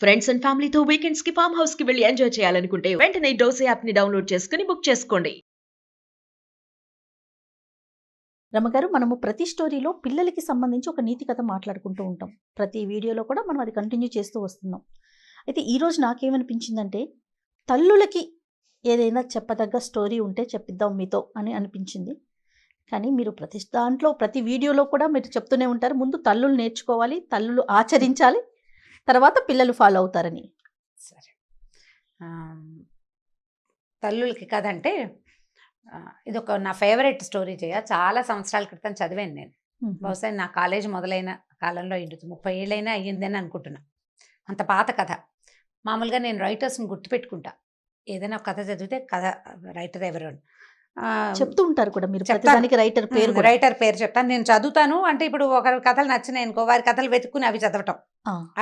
Friends and ఫ్యామిలీతో weekends కి farm house కి వెళ్ళి ఎంజాయ్ చేయాలనుకుంటే వెంటనే డోసే యాప్ ని డౌన్లోడ్ చేసుకుని బుక్ చేసుకోండి. రమగారు, మనము ప్రతి స్టోరీలో పిల్లలకి సంబంధించి ఒక నీతి కథ మాట్లాడుకుంటూ ఉంటాం. ప్రతి వీడియోలో కూడా మనం అది కంటిన్యూ చేస్తూ వస్తున్నాం. అయితే ఈరోజు నాకేమనిపించిందంటే, తల్లులకి ఏదైనా చెప్పదగ్గ స్టోరీ ఉంటే చెప్పిద్దాం మీతో అని అనిపించింది. కానీ మీరు ప్రతి దాంట్లో ప్రతి వీడియోలో కూడా మీరు చెప్తూనే ఉంటారు, ముందు తల్లులు నేర్చుకోవాలి, తల్లులు ఆచరించాలి, తర్వాత పిల్లలు ఫాలో అవుతారని. సరే. తల్లులకి కథ అంటే ఇదొక నా ఫేవరెట్ స్టోరీ చాలా సంవత్సరాల క్రితం చదివాను నేను. బహుశా నా కాలేజ్ మొదలైన కాలంలో అయ్యింది, 30 ఏళ్ళైనా అయ్యిందని అనుకుంటున్నా. అంత పాత కథ. మామూలుగా నేను రైటర్స్ని గుర్తుపెట్టుకుంటా. ఏదైనా ఒక కథ చదివితే కథ రైటర్ ఎవరు అని చెప్తూ ఉంటారు కూడా మీరు. ప్రతిదానికి రైటర్ పేరు చెప్తాను. నేను చదువుతాను అంటే ఇప్పుడు ఒకరి కథలు నచ్చినాయి అనుకో, వారి కథలు వెతుక్కుని అవి చదవటం.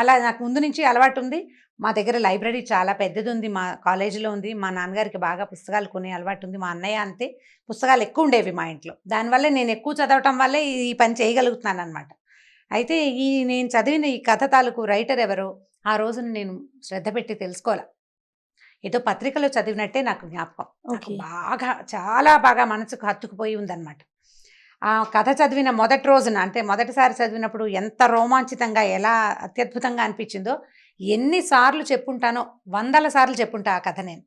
అలా నాకు ముందు నుంచి అలవాటు ఉంది. మా దగ్గర లైబ్రరీ చాలా పెద్దది ఉంది, మా కాలేజీలో ఉంది. మా నాన్నగారికి బాగా పుస్తకాలు కొనే అలవాటు ఉంది. మా అన్నయ్య అంతే, పుస్తకాలు ఎక్కువ ఉండేవి మా ఇంట్లో. దానివల్ల నేను ఎక్కువ చదవటం వల్లే ఈ పని చేయగలుగుతున్నాను అనమాట. అయితే నేను చదివిన ఈ కథ తాలూకు రైటర్ ఎవరో ఆ రోజున నేను శ్రద్ధ పెట్టి తెలుసుకోవాలి. ఏదో పత్రికలో చదివినట్టే నాకు జ్ఞాపకం. బాగా చాలా బాగా మనసుకు హత్తుకుపోయి ఉందన్నమాట. ఆ కథ చదివిన మొదటి రోజున, అంటే మొదటిసారి చదివినప్పుడు ఎంత రోమాంచితంగా, ఎలా అత్యద్భుతంగా అనిపించిందో ఎన్నిసార్లు చెప్పుంటానో, 100 సార్లు చెప్పుంటా ఆ కథ నేను.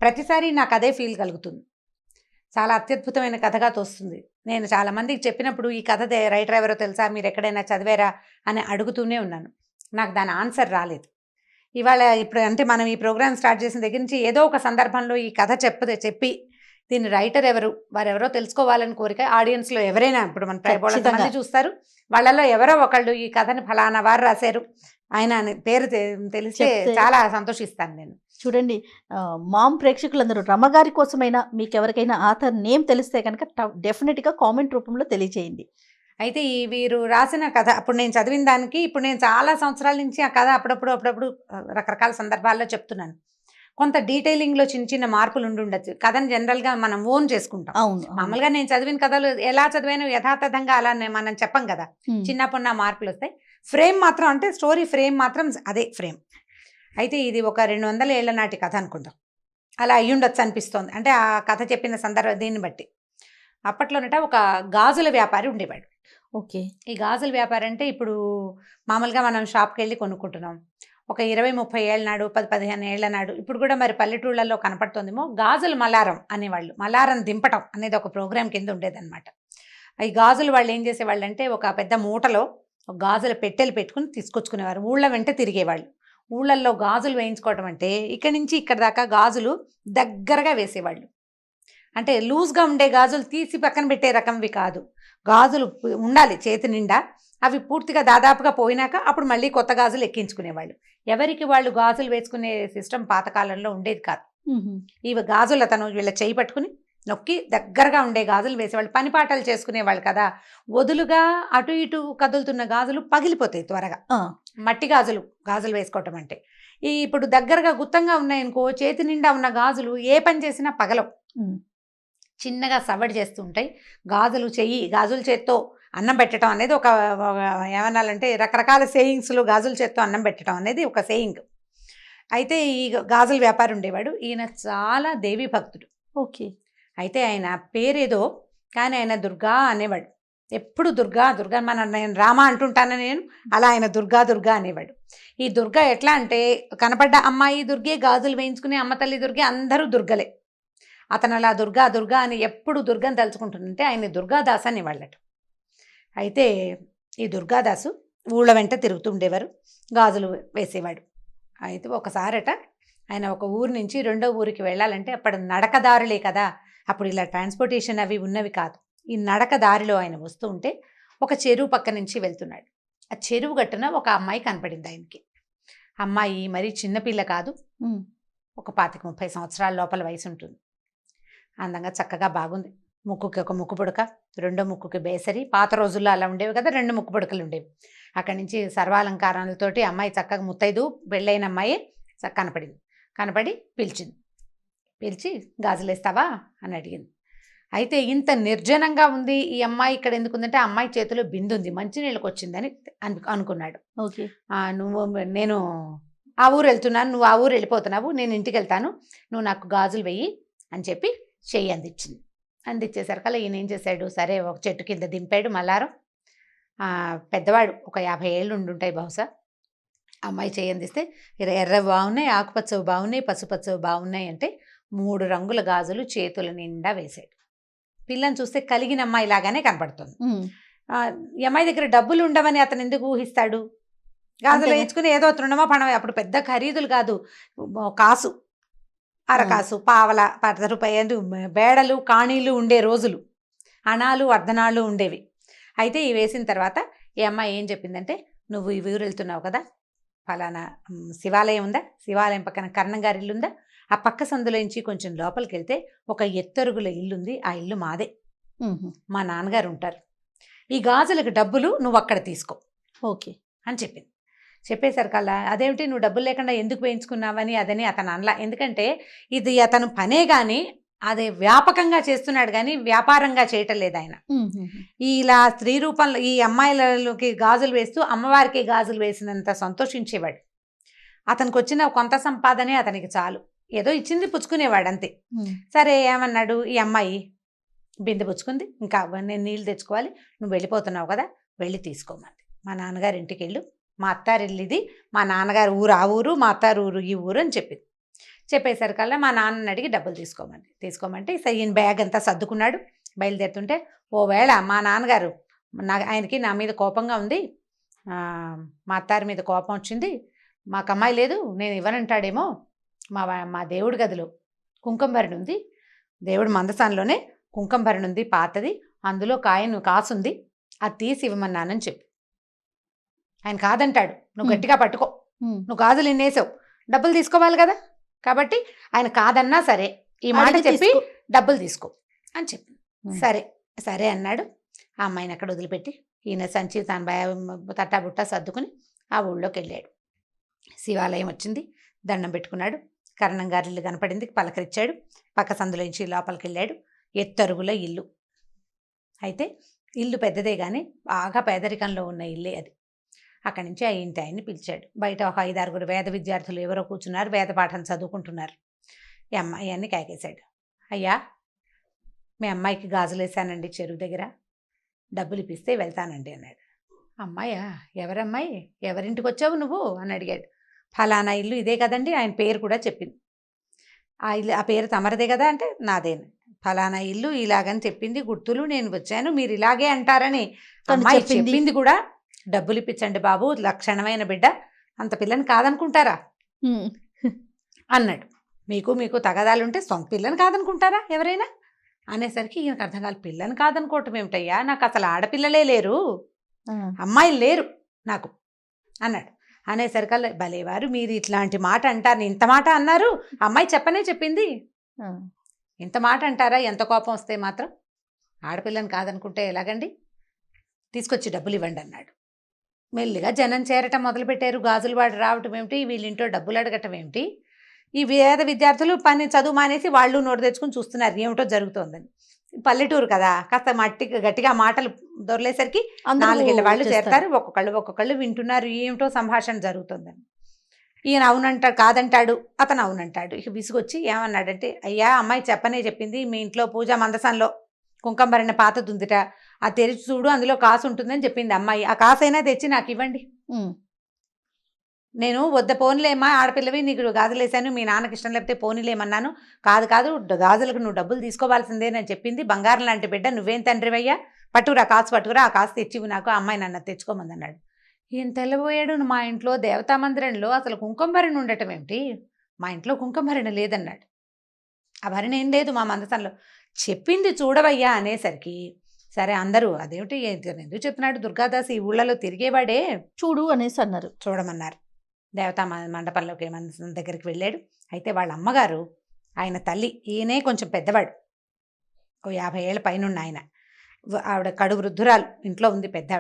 ప్రతిసారి నాకు అదే ఫీల్ కలుగుతుంది. చాలా అత్యద్భుతమైన కథగా తోస్తుంది. నేను చాలా మందికి చెప్పినప్పుడు ఈ కథ రైటర్ ఎవరో తెలుసా, మీరు ఎక్కడైనా చదివారా అని అడుగుతూనే ఉన్నాను. నాకు దాని ఆన్సర్ రాలేదు. ఇవాళ ఇప్పుడు అంటే మనం ఈ ప్రోగ్రామ్ స్టార్ట్ చేసిన దగ్గర నుంచి ఏదో ఒక సందర్భంలో ఈ కథ చెప్పి దీని రైటర్ ఎవరు, వారెవరో తెలుసుకోవాలని కోరిక ఆడియన్స్లో ఎవరైనా, ఇప్పుడు మన మంది చూస్తారు, వాళ్ళలో ఎవరో ఒకళ్ళు ఈ కథని ఫలానా వారు రాశారు ఆయన పేరు తెలిస్తే చాలా సంతోషిస్తాను నేను. చూడండి, మామ్ ప్రేక్షకులందరూ రమగారి కోసమైనా మీకు ఎవరికైనా ఆథర్ నేమ్ తెలిస్తే కనుక డెఫినెట్గా కామెంట్ రూపంలో తెలియజేయండి. అయితే వీరు రాసిన కథ అప్పుడు నేను చదివిన దానికి, ఇప్పుడు నేను చాలా సంవత్సరాల నుంచి ఆ కథ అప్పుడప్పుడు రకరకాల సందర్భాల్లో చెప్తున్నాను. కొంత డీటెయిలింగ్లో చిన్న చిన్న మార్పులు ఉండొచ్చు. కథను జనరల్గా మనం ఓన్ చేసుకుంటాం. మామూలుగా నేను చదివిన కథలు ఎలా చదివాను యథాతథంగా అలా మనం చెప్పం కదా, చిన్నప్పుడు మార్పులు వస్తాయి. ఫ్రేమ్ మాత్రం, అంటే స్టోరీ ఫ్రేమ్ మాత్రం అదే ఫ్రేమ్. అయితే ఇది ఒక 200 ఏళ్ల నాటి కథ అనుకుందాం, అలా అయ్యుండొచ్చు అనిపిస్తోంది. అంటే ఆ కథ చెప్పిన సందర్భం దీన్ని బట్టి. అప్పట్లోనట ఒక గాజుల వ్యాపారి ఉండేవాడు. ఓకే. ఈ గాజుల వ్యాపారం అంటే ఇప్పుడు మామూలుగా మనం షాప్కి వెళ్ళి కొనుక్కుంటున్నాం. ఒక 20-30 ఏళ్ళ నాడు, 10-15 ఏళ్ల నాడు, ఇప్పుడు కూడా మరి పల్లెటూళ్ళల్లో కనపడుతుందేమో, గాజుల మలారం అనేవాళ్ళు. మలారం దింపటం అనేది ఒక ప్రోగ్రాం కింద ఉండేదన్నమాట. ఈ గాజులు వాళ్ళు ఏం చేసేవాళ్ళు అంటే, ఒక పెద్ద మూటలో ఒక గాజుల పెట్టెలు పెట్టుకుని తీసుకొచ్చుకునేవారు. ఊళ్ళ వెంట తిరిగేవాళ్ళు. ఊళ్ళల్లో గాజులు వేయించుకోవటం అంటే ఇక్కడి నుంచి ఇక్కడ దాకా గాజులు దగ్గరగా వేసేవాళ్ళు. అంటే లూజ్గా ఉండే గాజులు తీసి పక్కన పెట్టే రకంవి కాదు, గాజులు ఉండాలి చేతి నిండా. అవి పూర్తిగా దాదాపుగా పోయినాక అప్పుడు మళ్ళీ కొత్త గాజులు ఎక్కించుకునేవాళ్ళు. ఎవరికి వాళ్ళు గాజులు వేసుకునే సిస్టమ్ పాతకాలంలో ఉండేది కాదు. ఇవి గాజులు అతను వీళ్ళ చేయి పట్టుకుని నొక్కి దగ్గరగా ఉండే గాజులు వేసేవాళ్ళు. పని పాటలు చేసుకునేవాళ్ళు కదా, వదులుగా అటు ఇటు కదులుతున్న గాజులు పగిలిపోతాయి త్వరగా. మట్టి గాజులు వేసుకోవటం అంటే, ఇప్పుడు దగ్గరగా గుత్తంగా ఉన్నాయనుకో, చేతి నిండా ఉన్న గాజులు ఏ పని చేసినా పగలవు, చిన్నగా సవడి చేస్తూ ఉంటాయి. గాజుల చేత్తో అన్నం పెట్టడం అనేది ఒక ఏమనాలంటే, రకరకాల సేయింగ్స్లో గాజుల చేత్తో అన్నం పెట్టడం అనేది ఒక సేయింగ్. అయితే ఈ గాజుల వ్యాపారి ఉండేవాడు. ఈయన చాలా దేవీ భక్తుడు. ఓకే. అయితే ఆయన పేరేదో కానీ ఆయన దుర్గా అనేవాడు. ఎప్పుడు దుర్గా నేను రామ అంటుంటాను నేను, అలా ఆయన దుర్గా అనేవాడు. ఈ దుర్గా ఎట్లా అంటే, కనపడ్డ అమ్మాయి దుర్గే, గాజులు వేయించుకునే అమ్మ తల్లి దుర్గే, అందరూ దుర్గలే. అతను అలా దుర్గా అని ఎప్పుడు దుర్గని తలుచుకుంటుంటే ఆయన దుర్గాదాస్ అనేవాళ్ళట. అయితే ఈ దుర్గాదాసు ఊళ్ళ వెంట తిరుగుతూ ఉండేవారు, గాజులు వేసేవాడు. అయితే ఒకసారట ఆయన ఒక ఊరు నుంచి రెండో ఊరికి వెళ్ళాలంటే, అప్పుడు నడకదారులే కదా, అప్పుడు ఇలా ట్రాన్స్పోర్టేషన్ అవి ఉన్నవి కాదు. ఈ నడక దారిలో ఆయన వస్తూ ఉంటే ఒక చెరువు పక్క నుంచి వెళ్తున్నాడు. ఆ చెరువు గట్టున ఒక అమ్మాయి కనపడింది ఆయనకి. అమ్మాయి మరీ చిన్నపిల్ల కాదు, ఒక 25-30 సంవత్సరాల లోపల వయసు ఉంటుంది. అందంగా చక్కగా బాగుంది. ముక్కుకి ఒక ముక్కు పుడక, రెండో ముక్కుకి బేసరి. పాత రోజుల్లో అలా ఉండేవి కదా, 2 ముక్కు పుడకలు ఉండేవి. అక్కడి నుంచి సర్వాలంకారాలతోటి అమ్మాయి చక్కగా ముత్తైదు పెళ్ళైన అమ్మాయి కనపడి పిలిచి గాజులేస్తావా అని అడిగింది. అయితే ఇంత నిర్జనంగా ఉంది ఈ అమ్మాయి ఇక్కడ ఎందుకుందంటే, ఆ అమ్మాయి చేతిలో బిందు ఉంది, మంచినీళ్ళకి వచ్చిందని అనుకున్నాడు. ఓకే. నేను ఆ ఊరు వెళ్తున్నాను, నువ్వు ఆ ఊరు వెళ్ళిపోతున్నావు, నేను ఇంటికి వెళ్తాను, నువ్వు నాకు గాజులు వెయ్యి అని చెప్పి చెయ్యి అందించింది. అందించేసరికల్లా ఈయన ఏం చేశాడు, సరే ఒక చెట్టు కింద దింపాడు మల్లారం. పెద్దవాడు ఒక 50 ఏళ్ళు ఉండుంటాయి బహుశా. అమ్మాయి చెయ్యి అందిస్తే ఎర్రవి బాగున్నాయి, ఆకుపచ్చవి బాగున్నాయి, పసుపచ్చవి బాగున్నాయి అంటే 3 రంగుల గాజులు చేతుల నిండా వేశాడు. పిల్లని చూస్తే కలిగిన అమ్మాయి లాగానే కనపడుతుంది. ఈ అమ్మాయి దగ్గర డబ్బులు ఉండవని అతను ఎందుకు ఊహిస్తాడు? గాజులు వేయించుకుని ఏదో తృణమో పణమో, అప్పుడు పెద్ద ఖరీదులు కాదు, కాసు, అరకాసు, పావల, 10 రూపాయలు బేడలు కాణీలు ఉండే రోజులు, అణాలు అర్ధనాళ్ళు ఉండేవి. అయితే ఇవి వేసిన తర్వాత ఈ అమ్మాయి ఏం చెప్పిందంటే, నువ్వు ఈ ఊరు వెళ్తున్నావు కదా, ఫలానా శివాలయం ఉందా, శివాలయం పక్కన కర్ణం గారి ఇల్లు ఉందా, ఆ పక్క సందులోంచి కొంచెం లోపలికి వెళ్తే ఒక ఎత్తరుగుల ఇల్లు ఉంది, ఆ ఇల్లు మాదే, మా నాన్నగారు ఉంటారు, ఈ గాజులకు డబ్బులు నువ్వు అక్కడ తీసుకో ఓకే అని చెప్పింది. చెప్పేసరికల్లా అదేమిటి నువ్వు డబ్బులు లేకుండా ఎందుకు వేయించుకున్నావని అదని అతను అనలా. ఎందుకంటే ఇది అతను పనే కానీ అది వ్యాపకంగా చేస్తున్నాడు కానీ వ్యాపారంగా చేయటం లేదు ఆయన. ఇలా స్త్రీ రూపంలో ఈ అమ్మాయిలకి గాజులు వేస్తూ అమ్మవారికి గాజులు వేసినంత సంతోషించేవాడు. అతనికి వచ్చిన కొంత సంపాదనే అతనికి చాలు, ఏదో ఇచ్చింది పుచ్చుకునేవాడు అంతే. సరే ఏమన్నాడు, ఈ అమ్మాయి బిందె పుచ్చుకుంది, ఇంకా నేను నీళ్ళు తెచ్చుకోవాలి, నువ్వు వెళ్ళిపోతున్నావు కదా, వెళ్ళి తీసుకోమంది. మా నాన్నగారి ఇంటికి వెళ్ళు, మా అత్తారిల్లు ఇది, మా నాన్నగారు ఊరు ఆ ఊరు, మా అత్తారు ఊరు ఈ ఊరు అని చెప్పింది. చెప్పేసరికల్లా మా నాన్నని అడిగి డబ్బులు తీసుకోమంటే ఈయన బ్యాగ్ అంతా సర్దుకున్నాడు. బయలుదేరుతుంటే ఓవేళ మా నాన్నగారు ఆయనకి నా మీద కోపంగా ఉంది, మా అత్తారి మీద కోపం వచ్చింది, మాకు అమ్మాయి లేదు నేను ఇవ్వనంటాడేమో, మా దేవుడి గదిలో కుంకుమ భరణి ఉంది, దేవుడి మందసాన్లోనే కుంకుమ భరణి ఉంది పాతది, అందులో కాసుంది, అది తీసి ఇవ్వమన్నానని చెప్పి. ఆయన కాదంటాడు, నువ్వు గట్టిగా పట్టుకో, నువ్వు గాజులు ఇన్నేసావు, డబ్బులు తీసుకోవాలి కదా, కాబట్టి ఆయన కాదన్నా సరే ఈ మాట చెప్పి డబ్బులు తీసుకో అని చెప్పి. సరే అన్నాడు. ఆ అమ్మాయిని అక్కడ వదిలిపెట్టి ఈయన సంచి తన తట్టాబుట్ట సర్దుకుని ఆ ఊళ్ళోకి వెళ్ళాడు. శివాలయం వచ్చింది, దండం పెట్టుకున్నాడు, కరణం గారి ఇల్లు కనపడింది, పలకరించాడు, పక్క సందులోంచి లోపలికి వెళ్ళాడు. ఎత్తరుగుల ఇల్లు. అయితే ఇల్లు పెద్దదే కానీ బాగా పేదరికంలో ఉన్న ఇల్లే అది. అక్కడి నుంచి ఆ ఇంటి ఆయన్ని పిలిచాడు. బయట ఒక 5-6 వేద విద్యార్థులు ఎవరో కూర్చున్నారు, వేద పాఠం చదువుకుంటున్నారు. ఈ అమ్మాయిని కేకేశాడు, అయ్యా మీ అమ్మాయికి గాజులు వేసానండి చెరువు దగ్గర, డబ్బులు ఇప్పిస్తే వెళ్తానండి అన్నాడు. అమ్మాయా, ఎవరమ్మాయి, ఎవరింటికి వచ్చావు నువ్వు అని అడిగాడు. ఫలానా ఇల్లు ఇదే కదండి, ఆయన పేరు కూడా చెప్పింది. ఆ పేరు తమరదే కదా అంటే నాదేనా, ఫలానా ఇల్లు ఇలాగని చెప్పింది, గుర్తులు, నేను వచ్చాను, మీరు ఇలాగే అంటారని అమ్మాయి చెప్పింది కూడా. డబ్బులు ఇప్పించండి బాబు, లక్షణమైన బిడ్డ, అంత పిల్లని కాదనుకుంటారా అన్నాడు. మీకు తగదాలుంటే సొంత పిల్లని కాదనుకుంటారా ఎవరైనా అనేసరికి ఈయనకు అర్థం కాదు. పిల్లని కాదనుకోవటం ఏమిటయ్యా, నాకు అసలు ఆడపిల్లలే లేరు, అమ్మాయిలు లేరు నాకు అన్నాడు. అనేసరికల్లా భలేవారు మీరు ఇట్లాంటి మాట అంటారు, ఇంత మాట అన్నారు, అమ్మాయి చెప్పింది, ఇంత మాట అంటారా, ఎంత కోపం వస్తే మాత్రం, ఆడపిల్లని కాదనుకుంటే ఎలాగండి, తీసుకొచ్చి డబ్బులు ఇవ్వండి అన్నాడు. మెల్లిగా జనం చేరటం మొదలుపెట్టారు. గాజులు వాడు రావటం ఏమిటి, వీళ్ళింటో డబ్బులు అడగటం ఏమిటి, ఈ వేద విద్యార్థులు చదువు మానేసి వాళ్ళు నోటు తెచ్చుకుని చూస్తున్నారు ఏమిటో జరుగుతోందని. పల్లెటూరు కదా, కాస్త గట్టిగా మాటలు దొరలేసరికి 4 ఏళ్ళ వాళ్ళు చేరతారు, ఒక్కొక్కళ్ళు వింటున్నారు ఏమిటో సంభాషణ జరుగుతుందని. ఈయన అవునంటాడు, కాదంటాడు, అతను అవునంటాడు. ఇక విసుగొచ్చి ఏమన్నాడంటే, అయ్యా అమ్మాయి చెప్పింది, మీ ఇంట్లో పూజా మందసంలో కుంకుమ భరణ పాతది ఉందిట, ఆ తెరిచి చూడు, అందులో కాసు ఉంటుందని చెప్పింది అమ్మాయి, ఆ కాసైనా తెచ్చి నాకు ఇవ్వండి. నేను వద్ద పోనీలేమ్మా, ఆడపిల్లవి, నీకు గాజులు వేసాను, మీ నాన్నకి ఇష్టం లేకపోతే పోనీలేమన్నాను, కాదు గాజులకు నువ్వు డబ్బులు తీసుకోవాల్సిందేనని చెప్పింది, బంగారం లాంటి బిడ్డ, నువ్వేం తండ్రివయ్యా, పట్టుకురా ఆ కాసు తెచ్చివి నాకు, ఆ అమ్మాయి నన్ను తెచ్చుకోమంది అన్నాడు. ఈయన తెల్లబోయాడు. మా ఇంట్లో దేవతా మందిరంలో అసలు కుంకుమ భరణి ఉండటం ఏమిటి, మా ఇంట్లో కుంకుమ భరణి లేదన్నాడు. ఆ భరణి ఏం లేదు మా మందసంలో, చెప్పింది చూడవయ్యా అనేసరికి సరే అందరూ అదేమిటి ఎందుకు చెప్తున్నాడు, దుర్గాదాస్ ఈ ఊళ్ళలో తిరిగేవాడే, చూడు అనేసి అన్నారు. చూడమన్నారు. దేవతా మండపంలోకి మందసం దగ్గరికి వెళ్ళాడు. అయితే వాళ్ళ అమ్మగారు, ఆయన తల్లి, ఈయనే కొంచెం పెద్దవాడు, ఓ 50 ఏళ్ళ పైన ఆయన, ఆవిడ కడు వృద్ధురాలు, ఇంట్లో ఉంది పెద్ద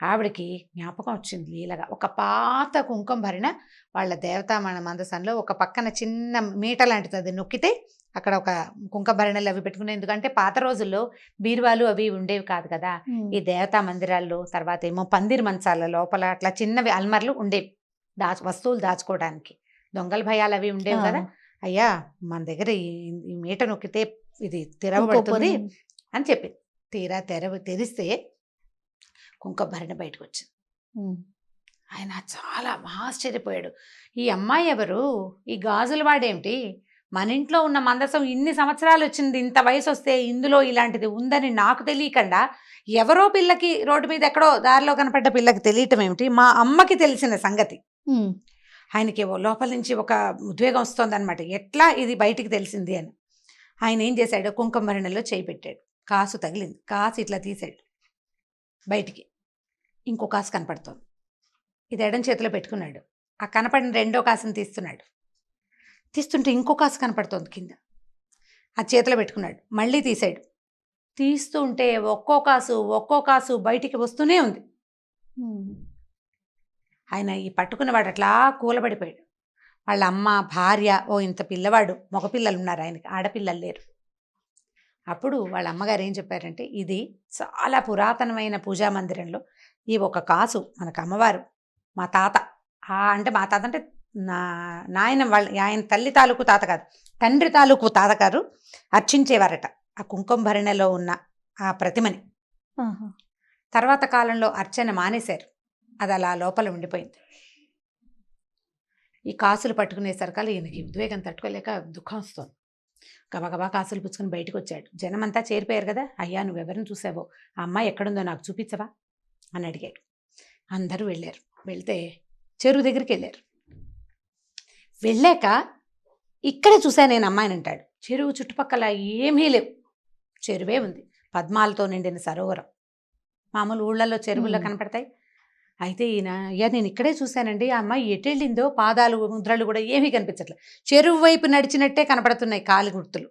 ఆవిడకి జ్ఞాపకం వచ్చింది లీలగా. ఒక పాత కుంకుమ భరిణ వాళ్ళ దేవతా మందసంలో ఒక పక్కన చిన్న మీట లాంటిది, అది నొక్కితే అక్కడ ఒక కుంకుమ భరణలు అవి పెట్టుకునే, ఎందుకంటే పాత రోజుల్లో బీరువాలు అవి ఉండేవి కాదు కదా, ఈ దేవతా మందిరాల్లో, తర్వాత ఏమో పందిరి మంచాల లోపల అట్లా చిన్నవి అల్మర్లు ఉండేవి, వస్తువులు దాచుకోవడానికి. దొంగల భయాలు అవి ఉండేవి కదా. అయ్యా మన దగ్గర ఈ మీట నొక్కితే ఇది తెరవబడుతుంది అని చెప్పింది. తీరా తెరిస్తే కుంకుమభరణ బయటకు వచ్చింది. ఆయన చాలా ఆశ్చర్యపోయాడు. ఈ అమ్మాయి ఎవరు, ఈ గాజులు వాడేమిటి, మన ఇంట్లో ఉన్న మందసం ఇన్ని సంవత్సరాలు వచ్చింది, ఇంత వయసు వస్తే ఇందులో ఇలాంటిది ఉందని నాకు తెలియకుండా ఎవరో పిల్లకి రోడ్డు మీద ఎక్కడో దారిలో కనపడ్డ పిల్లకి తెలియటం ఏమిటి, మా అమ్మకి తెలిసిన సంగతి. ఆయనకి లోపల నుంచి ఒక ఉద్వేగం వస్తుంది అనమాట, ఎట్లా ఇది బయటికి తెలిసింది అని. ఆయన ఏం చేశాడు, కుంకుమభరణలో చేయి పెట్టాడు. కాసు తగిలింది. కాసు ఇట్లా తీసాడు బయటికి. ఇంకో కాసు కనపడుతోంది. ఇది ఎడం చేతిలో పెట్టుకున్నాడు. ఆ కనపడిన రెండో కాసుని తీస్తున్నాడు. తీస్తుంటే ఇంకో కాసు కనపడుతోంది కింద. ఆ చేతిలో పెట్టుకున్నాడు. మళ్ళీ తీసాడు. తీస్తూ ఉంటే ఒక్కో కాసు బయటికి వస్తూనే ఉంది. ఆయన ఈ పట్టుకున్నవాడు అట్లా కూలబడిపోయాడు. వాళ్ళ అమ్మ, భార్య, ఇంత పిల్లవాడు, మగపిల్లలు ఉన్నారు ఆయనకి, ఆడపిల్లలు లేరు. అప్పుడు వాళ్ళ అమ్మగారు ఏం చెప్పారంటే, ఇది చాలా పురాతనమైన పూజా మందిరంలో ఈ ఒక కాసు మనకు అమ్మవారు, మా తాత అంటే మా తాత అంటే ఆయన తల్లి తాలూకు తాత కాదు, తండ్రి తాలూకు తాతగారు అర్చించేవారట ఆ కుంకుమభరణలో ఉన్న ఆ ప్రతిమని. తర్వాత కాలంలో అర్చన మానేశారు. అది అలా లోపల ఉండిపోయింది. ఈ కాసులు పట్టుకునేసరికల్లా ఈయనకి ఉద్వేగం తట్టుకోలేక దుఃఖం వస్తుంది. గబగబా కాసులు పుచ్చుకొని బయటకు వచ్చాడు. జనమంతా చేరిపోయారు కదా. అయ్యా నువ్వెవరిని చూసావో, ఆ అమ్మాయి ఎక్కడుందో నాకు చూపించవా అని అడిగాడు. అందరూ వెళ్ళారు. వెళ్తే చెరువు దగ్గరికి వెళ్ళారు. వెళ్ళాక ఇక్కడే చూసా నేను అమ్మాయిని అంటాడు. చెరువు చుట్టుపక్కల ఏమీ లేవు, చెరువే ఉంది, పద్మాలతో నిండిన సరోవరం. మామూలు ఊళ్ళల్లో చెరువుల్లో కనపడతాయి. అయితే ఈయన, అయ్యా నేను ఇక్కడే చూశానండి, ఆ అమ్మాయి ఎటు వెళ్ళిందో, పాదాలు ముద్రలు కూడా ఏమీ కనిపించట్లేదు, చెరువు వైపు నడిచినట్టే కనపడుతున్నాయి కాలి గుర్తులు,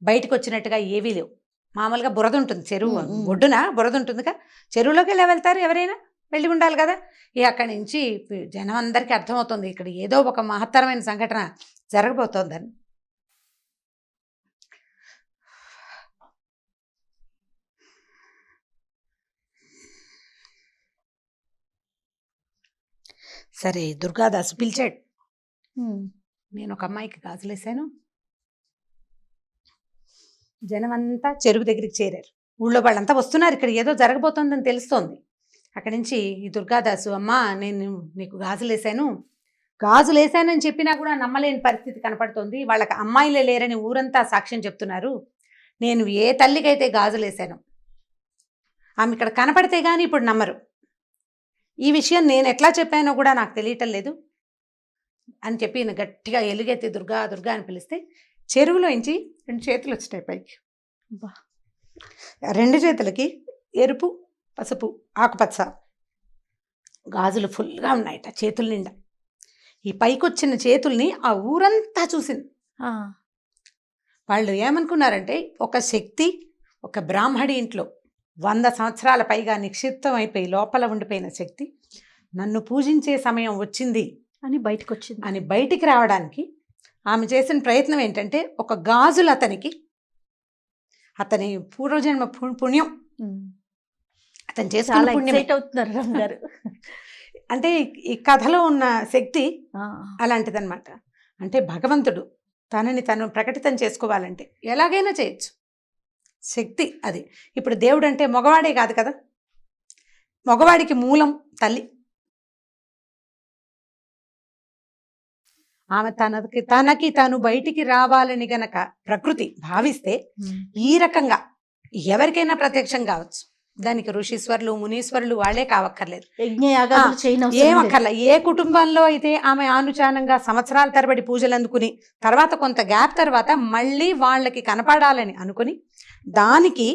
బయటకు వచ్చినట్టుగా ఏవీ లేవు. మామూలుగా బురద ఉంటుంది, చెరువు ఒడ్డున బురద ఉంటుందిగా, చెరువులోకి వెళ్ళి వెళ్తారు ఎవరైనా, వెళ్ళి ఉండాలి కదా. అక్కడి నుంచి జనం అందరికీ అర్థమవుతుంది ఇక్కడ ఏదో ఒక మహత్తరమైన సంఘటన జరగబోతోందని. సరే దుర్గాదాసు పిలిచాడు. నేను ఒక అమ్మాయికి గాజులేసాను. జనం అంతా చెరువు దగ్గరికి చేరారు. ఊళ్ళో వాళ్ళంతా వస్తున్నారు, ఇక్కడ ఏదో జరగబోతోందని తెలుస్తోంది. అక్కడి నుంచి ఈ దుర్గాదాసు, అమ్మా నేను నీకు గాజులేసానని చెప్పినా కూడా నమ్మలేని పరిస్థితి కనపడుతోంది. వాళ్ళకి అమ్మాయిలే లేరని ఊరంతా సాక్ష్యం చెప్తున్నారు. నేను ఏ తల్లికైతే గాజులేసాను ఆమె ఇక్కడ కనపడితే కానీ ఇప్పుడు నమ్మరు. ఈ విషయం నేను ఎట్లా చెప్పానో కూడా నాకు తెలియటం లేదు అని చెప్పి గట్టిగా ఎలుగెత్తి దుర్గా దుర్గా అని పిలిస్తే చెరువులోంచి 2 చేతులు వచ్చినాయి పైకి. రెండు చేతులకి ఎరుపు, పసుపు, ఆకుపచ్చ గాజులు ఫుల్గా ఉన్నాయట చేతుల నిండా. ఈ పైకొచ్చిన చేతుల్ని ఆ ఊరంతా చూసింది. వాళ్ళు ఏమనుకున్నారంటే ఒక శక్తి ఒక బ్రాహ్మడి ఇంట్లో 100 సంవత్సరాల పైగా నిక్షిప్తం అయిపోయి లోపల ఉండిపోయిన శక్తి నన్ను పూజించే సమయం వచ్చింది అని బయటికి రావడానికి ఆమె చేసిన ప్రయత్నం ఏంటంటే, ఒక గాజులు అతని పూర్వజన్మ పుణ్యం, అతను చేసుకున్న పుణ్యం అవుతున్నారు అంటే ఈ కథలో ఉన్న శక్తి అలాంటిదన్నమాట. అంటే భగవంతుడు తనని తను ప్రకటితం చేసుకోవాలంటే ఎలాగైనా చేయొచ్చు, శక్తి అది. ఇప్పుడు దేవుడు అంటే మగవాడే కాదు కదా, మగవాడికి మూలం తల్లి. ఆమె తనకి తాను బయటికి రావాలని గనక ప్రకృతి భావిస్తే ఈ రకంగా ఎవరికైనా ప్రత్యక్షం కావచ్చు. దానికి ఋషీశ్వరులు, మునీశ్వరులు వాళ్ళే కావక్కర్లేదు, ఏమక్కర్లే. ఏ కుటుంబంలో అయితే ఆమె ఆనుచానంగా సంవత్సరాల తరబడి పూజలు అందుకుని తర్వాత కొంత గ్యాప్ తర్వాత మళ్ళీ వాళ్ళకి కనపడాలని అనుకుని దానికి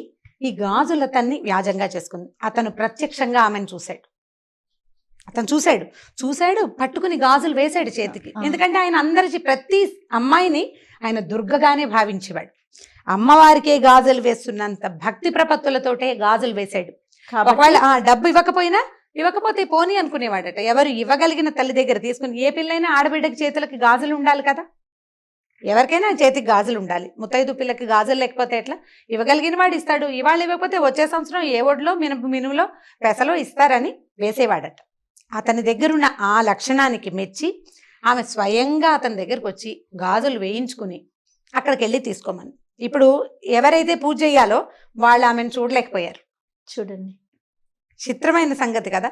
ఈ గాజులతన్ని వ్యాజంగా చేసుకుంది. అతను ప్రత్యక్షంగా ఆమెను చూశాడు, పట్టుకుని గాజులు వేశాడు చేతికి. ఎందుకంటే ఆయన అందరి ప్రతి అమ్మాయిని ఆయన దుర్గగానే భావించేవాడు. అమ్మవారికే గాజులు వేస్తున్నంత భక్తి ప్రపత్తులతోటే గాజులు వేశాడు. ఒకవేళ డబ్బు ఇవ్వకపోతే పోనీ అనుకునేవాడట. ఎవరు ఇవ్వగలిగిన తల్లి దగ్గర తీసుకుని, ఏ పిల్లైనా ఆడబిడ్డకి చేతులకి గాజులు ఉండాలి కదా, ఎవరికైనా చేతికి గాజులు ఉండాలి. ముత్తైదు పిల్లకి గాజులు లేకపోతే ఎట్లా? ఇవ్వగలిగిన వాడు ఇస్తాడు. ఇవాళ ఇవ్వకపోతే వచ్చే సంవత్సరం ఏ ఒడిలో మినుములో పెసలో ఇస్తారని వేసేవాడట. అతని దగ్గరున్న ఆ లక్షణానికి మెచ్చి ఆమె స్వయంగా అతని దగ్గరకు వచ్చి గాజులు వేయించుకుని అక్కడికి వెళ్ళి తీసుకోమని. ఇప్పుడు ఎవరైతే పూజ చేయాలో వాళ్ళు ఆమెను చూడలేకపోయారు. చూడండి, చిత్రమైన సంగతి కదా.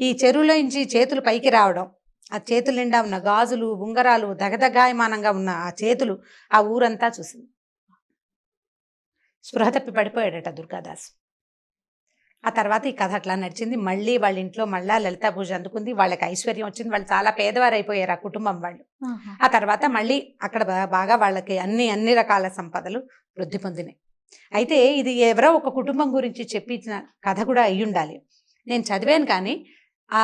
ఈ చెరువులో నుంచి చేతులు పైకి రావడం, ఆ చేతుల నిండా ఉన్న గాజులు, ఉంగరాలు, దగదగాయమానంగా ఉన్న ఆ చేతులు ఆ ఊరంతా చూసింది. స్పృహ తప్పి పడిపోయాడట దుర్గాదాస్. ఆ తర్వాత ఈ కథ అట్లా నడిచింది. మళ్ళీ వాళ్ళ ఇంట్లో మళ్ళా లలితా పూజ అందుకుంది. వాళ్ళకి ఐశ్వర్యం వచ్చింది. వాళ్ళు చాలా పేదవారు అయిపోయారు ఆ కుటుంబం వాళ్ళు. ఆ తర్వాత మళ్ళీ అక్కడ బాగా వాళ్ళకి అన్ని రకాల సంపదలు వృద్ధి పొందినాయి. అయితే ఇది ఎవరో ఒక కుటుంబం గురించి చెప్పించిన కథ కూడా అయి ఉండాలి. నేను చదివాను, కానీ ఆ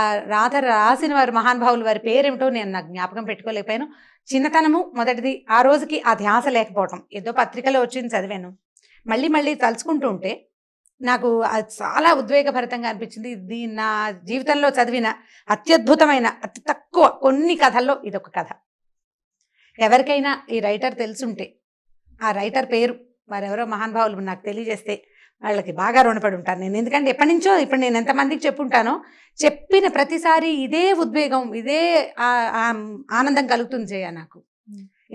రాసిన వారి మహానుభావులు వారి పేరేమిటో నేను నాకు జ్ఞాపకం పెట్టుకోలేకపోయాను. చిన్నతనము మొదటిది, ఆ రోజుకి ఆ ధ్యాస లేకపోవటం. ఏదో పత్రికలో వచ్చింది చదివాను. మళ్ళీ తలుచుకుంటూ ఉంటే నాకు అది చాలా ఉద్వేగభరితంగా అనిపించింది. ఇది నా జీవితంలో చదివిన అత్యద్భుతమైన, అతి తక్కువ కొన్ని కథల్లో ఇదొక కథ. ఎవరికైనా ఈ రైటర్ తెలుసుంటే ఆ రైటర్ పేరు, వారెవరో మహానుభావులు నాకు తెలియజేస్తే వాళ్ళకి బాగా రుణపడి ఉంటాను నేను. ఎందుకంటే ఎప్పటి నుంచో ఇప్పుడు నేను ఎంతమందికి చెప్పుంటానో, చెప్పిన ప్రతిసారి ఇదే ఉద్వేగం, ఇదే ఆనందం కలుగుతుంది జయ నాకు.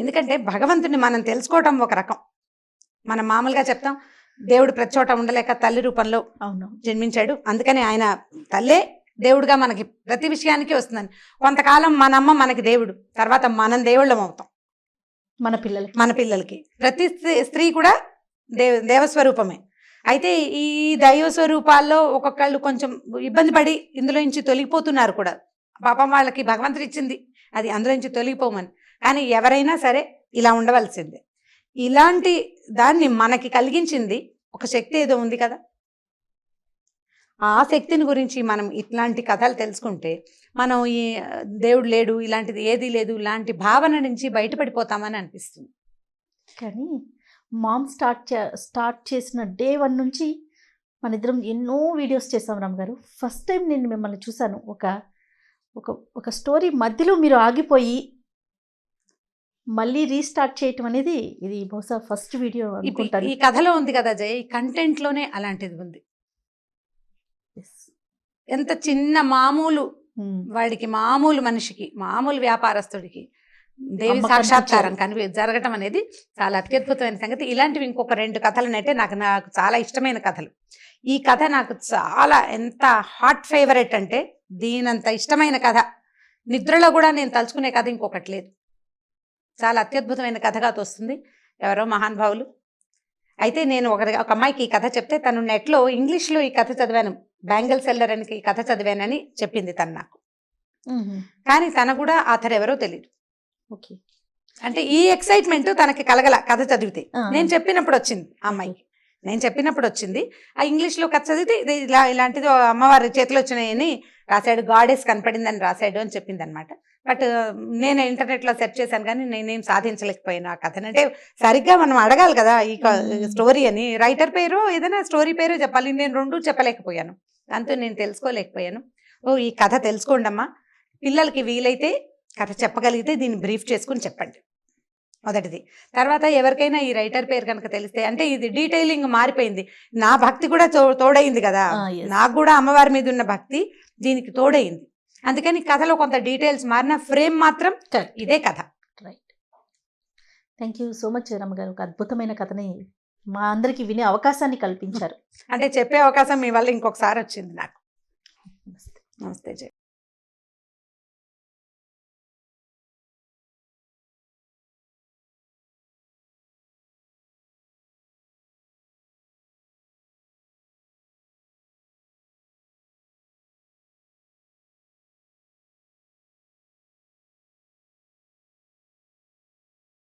ఎందుకంటే భగవంతుని మనం తెలుసుకోవటం ఒక రకం. మనం మామూలుగా చెప్తాం దేవుడు ప్రతి చోట ఉండలేక తల్లి రూపంలో జన్మించాడు, అందుకని ఆయన తల్లే దేవుడుగా మనకి ప్రతి విషయానికి వస్తుందని. కొంతకాలం మన అమ్మ మనకి దేవుడు, తర్వాత మనం దేవుళ్ళం అవుతాం మన పిల్లలకి. ప్రతి స్త్రీ కూడా దేవస్వరూపమే. అయితే ఈ దైవ స్వరూపాల్లో ఒక్కొక్కళ్ళు కొంచెం ఇబ్బంది పడి ఇందులో నుంచి తొలగిపోతున్నారు కూడా. పాపం వాళ్ళకి భగవంతుడు ఇచ్చింది అది, అందులో నుంచి తొలగిపోమని. కానీ ఎవరైనా సరే ఇలా ఉండవలసిందే. ఇలాంటి దాన్ని మనకి కలిగించింది ఒక శక్తి ఏదో ఉంది కదా. ఆ శక్తిని గురించి మనం ఇట్లాంటి కథలు తెలుసుకుంటే మనం ఈ దేవుడు లేడు, ఇలాంటిది ఏదీ లేదు, ఇలాంటి భావన నుంచి బయటపడిపోతామని అనిపిస్తుంది. కానీ మామ్ స్టార్ట్ చేసిన డే 1 నుంచి మన ఇద్దరం ఎన్నో వీడియోస్ చేసాం రామ్ గారు. ఫస్ట్ టైం నేను మిమ్మల్ని చూశాను. ఒక స్టోరీ మధ్యలో మీరు ఆగిపోయి మళ్ళీ రీస్టార్ట్ చేయటం అనేది ఇది బహుశా ఫస్ట్ వీడియో అనుకుంటాను. ఈ కథలో ఉంది కదా జయ, ఈ కంటెంట్ లోనే అలాంటిది ఉంది. ఎంత చిన్న మామూలు వాడికి, మామూలు మనిషికి, మామూలు వ్యాపారస్తుడికి దేవి సాక్షాత్కారం జరగటం అనేది చాలా అత్యద్భుతమైన సంగతి. ఇలాంటివి ఇంకొక 2 కథలనైతే నాకు చాలా ఇష్టమైన కథలు. ఈ కథ నాకు చాలా ఎంత హాట్ ఫేవరెట్ అంటే, దీనంత ఇష్టమైన కథ నిద్రలో కూడా నేను తలుచుకునే కథ ఇంకొకటి లేదు. చాలా అత్యద్భుతమైన కథగా తోస్తుంది ఎవరో మహానుభావులు. అయితే నేను ఒక అమ్మాయికి ఈ కథ చెప్తే తను నెట్లో ఇంగ్లీష్లో ఈ కథ చదివాను, బ్యాంగిల్ సెల్లర్ అని ఈ కథ చదివానని చెప్పింది తను నాకు. కానీ తన కూడా ఆథర్ ఎవరో తెలియదు. ఓకే, అంటే ఈ ఎక్సైట్మెంట్ తనకి కలగల కథ చదివితే. నేను చెప్పినప్పుడు వచ్చింది ఆ అమ్మాయికి, నేను చెప్పినప్పుడు వచ్చింది. ఆ ఇంగ్లీష్లో కథ చదివితే ఇది ఇలాంటిది అమ్మవారి చేతిలో వచ్చినాయని రాశాడు, గాడెస్ కనపడిందని రాశాడు అని చెప్పింది అనమాట. బట్ నేను ఇంటర్నెట్లో సెర్చ్ చేశాను, కానీ నేనేం సాధించలేకపోయాను ఆ కథను. అంటే సరిగ్గా మనం అడగాలి కదా ఈ స్టోరీ అని, రైటర్ పేరు ఏదైనా స్టోరీ పేరు చెప్పాలి. నేను 2 చెప్పలేకపోయాను, దాంతో నేను తెలుసుకోలేకపోయాను. ఈ కథ తెలుసుకోండి అమ్మా, పిల్లలకి వీలైతే కథ చెప్పగలిగితే దీన్ని బ్రీఫ్ చేసుకుని చెప్పండి మొదటిది. తర్వాత ఎవరికైనా ఈ రైటర్ పేరు కనుక తెలిస్తే, అంటే ఇది డీటెయిలింగ్ మారిపోయింది, నా భక్తి కూడా తోడైంది కదా, నాకు కూడా అమ్మవారి మీద ఉన్న భక్తి దీనికి తోడైంది. అందుకని కథలో కొంత డీటెయిల్స్ మారిన, ఫ్రేమ్ మాత్రం ఇదే కథ. Right, thank you so much రమ్మ గారు. ఒక అద్భుతమైన కథని మా అందరికి వినే అవకాశాన్ని కల్పించారు. అంటే చెప్పే అవకాశం మీ వల్ల ఇంకొకసారి వచ్చింది నాకు. నమస్తే జయ.